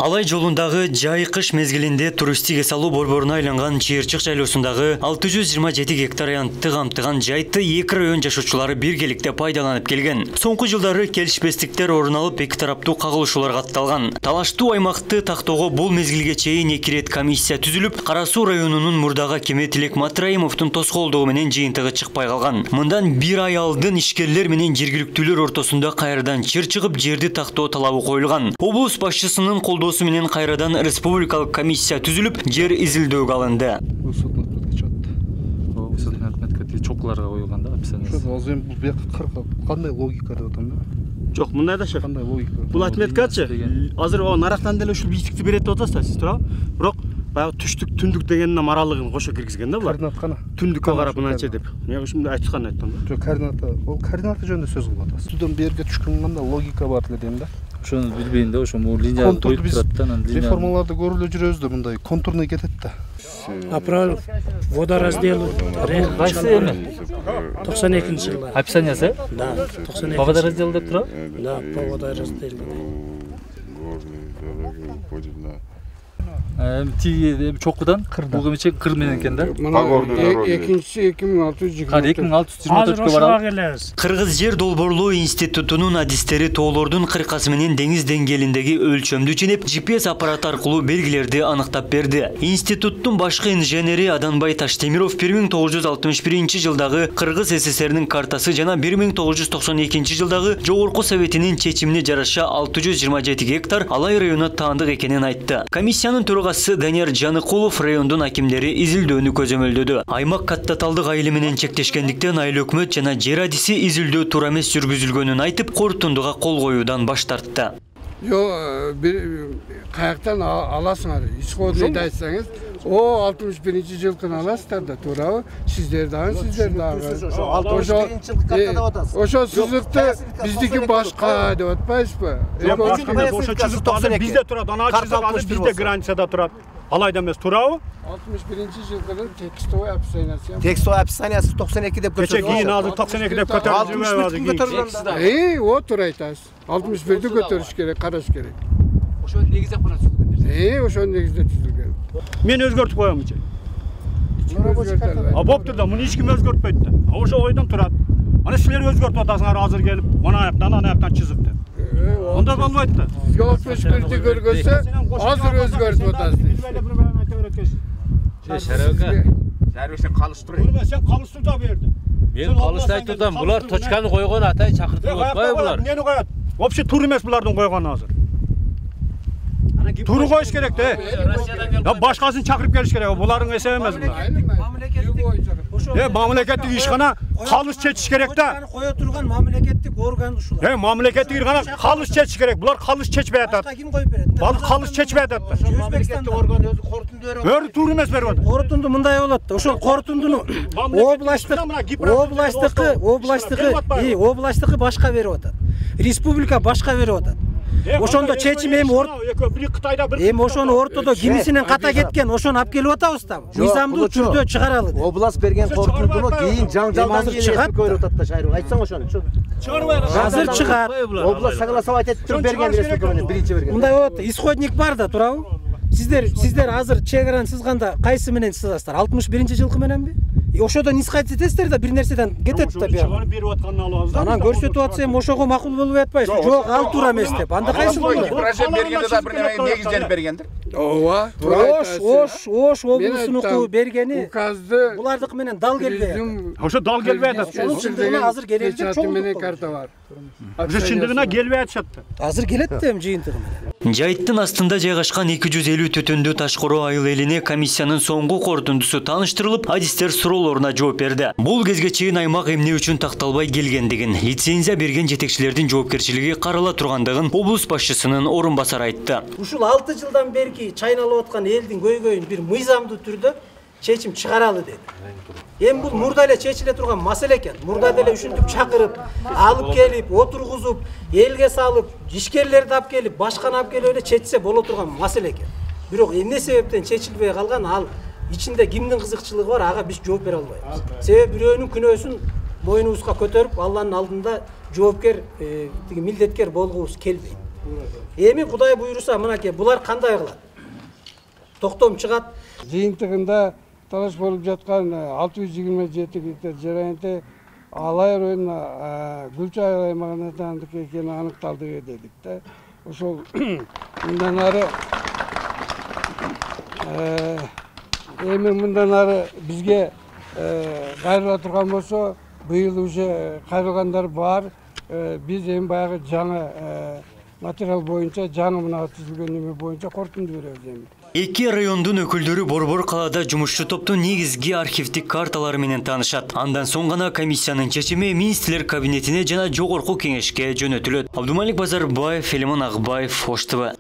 Алай жолундагы жай кыш мезгилинде туристтик эс алуу борборуна айланган Чыйырчык шайлоосундагы 627 гектар аянтты камтыган жайтты эки район жашоочулары биргеликте пайдаланып келген. Соңку жылдары келишпестиктер орун алып, эки тараптуу кагылышуулар катталган. Талаштуу аймакты тактоого бул мезгилге чейин 2 рет комиссия түзүлүп, Кара Суу районунун мурдагы акими Тилек Матраимовдун тоскоолдугу менен жыйынтыгы чыкпай калган. Мындан 1 ай алдын ишкерлер менен жергиликтүүлөр ортосунда кайрадан чыр чыгып, жерди тактоо талабы коюлган. Облус башчысынын колдоосу менен кайрадан республикалык комиссия түзүлүп, жер изилдөөгө алынды. Чокуларга коюлган да описание. Кандай логика деп атам да? Жок, мындай да шеф. Кандай логика? Бул отметкачы азыр о нарактан деле ушул бийликтикти берет деп атасыздар, сиз туурабы? Бирок баягы түштүк, түндүк дегендин аралыгын кошо киргизген да булар. Координат кана. Түндүккө карап мынанча деп. Мен ушундай айткан айттым да. Жок, координаты жөнүндө сөз кылып атасыз. Түздөн берге түшкөн кандай логика бар эле дейм да. Ошону билбейм да, ошо линия коюп турат да, анан линия. Реформаларды көрүлө жүрөбүз да, мындай контурный кетет да. Апрель водораздел Кайсы эми? 92-жылы. Описаниясы? Да, 92. По водораздел деп турабы? Да, по водораздел. Тиги чокудан бул кемече кыр менен экен да. Экинчиси 2624. Кады 2624 бара. Кыргыз жер долбоорлоо институтунун адистери тоолордун кыркасы менен деңиз деңгээлиндеги өлчөмдү ченеп, GPS аппараты аркылуу белгилерди аныктап берди. Институттун башкы инженери Аданбай Таштемиров 1961-жылдагы Кыргыз СССРнин картасы жана 1992-жылдагы Жогорку Советинин чечимине жараша 627 гектар Алай районуна таандык экенин айтты. Комиссиянын төрагасы Данияр Жаныкулов райондун акимдери изилдөөнү көзөмөлдөдү. Аймак каттаталдык айылы менен чектешкендиктен айыл өкмөт жана жер адиси изилдөө туура эмес жүргүзүлгөнүн айтып, корутундуга кол коюудан баш тартты. Yo, kayaktan alasınlar. İskoğlu'yu da etseniz, o 61. yılkını alasınlar da Turağı. Sizler daha, sizler daha. O şu sızlıkta bizdeki başka de otmayız mı? O şu sızlıkta bizde Turağı, ana çizdik bizde granisada Turağı. Alayda emez Turağı. 61. yılkının teksto hapishanesi. Teksto hapishanesi 92'de götürdü. Geçen giyin aldı 92'de götürdü. İyi, o Turağı tas. 61'de götürüş gerek, karaş gerek. O şu negizde buna tüzülgen. İyi, o şu negizde tüzülgen. Men özgörtüp koyamın içe. Boptu da, bunu hiç kim özgörtpeydi de. O şu oydan Turağı. Ana sizler özgörtüp atasınlar hazır gelip, bana ayaktan çizikti. Onda kalmaydı da. Yol püskürtü görgüse, hazır özgörtüp atasınlar. Servisini kalıştırıyor. Sen kalıştır da verdin. Men kalıştay turdan, bular toçkanı koygon atay çakırtып atpay bular. Neni koyat? Вообще tur emes bulardan koygan hazır. Turu koyuş gerek de. Ya başkasını çakırıp geliş gerek. Buların esem emez bunlar. Mamleketlik işgana kalış çeçiş gerek de. Koya turgan mamleketlik organ uşular. Mamleketlik işgana kalış çeçiş gerek. Bular kalış çeçmeye atat. Kim koyup beredi? Balık kalış çeçmeye atat. Özbekistan'da organ özü kortundu öyle. Öyle tur emes berip. Kortundu mınday oladı. Oşol kortundunu oblaştıkı başka verip atat. Respublika başka verip atat. Oşonda çeçim oşonu ortada kimisinin kata ketken oşonu alып келип атабыз да. Мыйзамдуу түрдө чыгаралы. Oblast берген корутундуну кийин жаңжалдан кийин көрүп атат да шайруу. Айтсаң ошону. Азыр чыгат. Област согласовать этип берген республиканы биринчи берген. Мындай болот, исходник бар да, туурабы? Сиздер азыр чек-араны сызганда кайсы менен сызасыздар? 61-жылкы мененби? Ошодон исхат этесиздер да, бир нерседен кетет да бияга. Анан көрсөтүп атса эми ошого макул болуп атпайбы? Жок, ал туура эмес деп. Анда кайсы болот? Проект бергенде да бир неме негизденип бергендир. Ооба. Ош облусунуку бергени. Указды. Булардыкы менен дал келбей. Ошо дал келбей атат. Ошонун чындыгына азыр келелди чоң. Менен карта бар. Ошо чындыгына келбей атышат. Азыр келет да эми жыйынтыгы менен. Жайыттын астында жайгашкан 250 түтүндүү Ташкороо айыл элине комиссиянын соңку корутундусу тааныштырылып, адистер суроолоруна жооп берди. Бул кезге чейин аймак эмне үчүн такталбай келгендигин, лицензия берген жетекчилердин жоопкерчилиги карала тургандыгын облус башчысынын орун басары айтты. Ушул 6 жылдан берки чайналып аткан элдин көйгөйүн бир мыйзамдуу түрдө чечим чыгаралы деди. Эми бул мурда эле чечиле турган маселе экен. Мурда деле ушинтип чакырып, алып келип, отургузуп, элге салып, ишкерлерди алып келип, башканы алып келип эле чечсе боло турган маселе экен. Бирок эмне себептен чечилбей калган, ал ичинде кимдин кызыкчылыгы бар, ага биз жооп бере албайбыз. Себеби бирөөнүн күнөөсүн мойнубузга көтөрүп, Алланын алдында жоопкер, милдеткер болгубуз келбейт. Эми Кудай буйруса мынакей булар кандай кылат? Токтом чыгат. Жыйынтыгында талаш болуп жаткан 627 гектар жер аянты Алай районуна Гүлчай аймагына таандык экени аныкталды дедик да. Ошол мындан ары эми мындан ары бизге кайрыла турган болсо быйыл уже кайрылгандар бар. Биз эми баягы жаңы материал боюнча жаңы мына түзүлгөн неме боюнча корутунду беребиз эми. Эки райондун өкүлдөрү Борбор калаада жумушчу топтун негизги архивдик карталары менен таанышат. Андан соң гана комиссиянын чечими министрлер кабинетине жана жогорку кеңешке жөнөтүлөт. Абдумалик Базарбаев, Филимон Акбаев, Ош ТВ.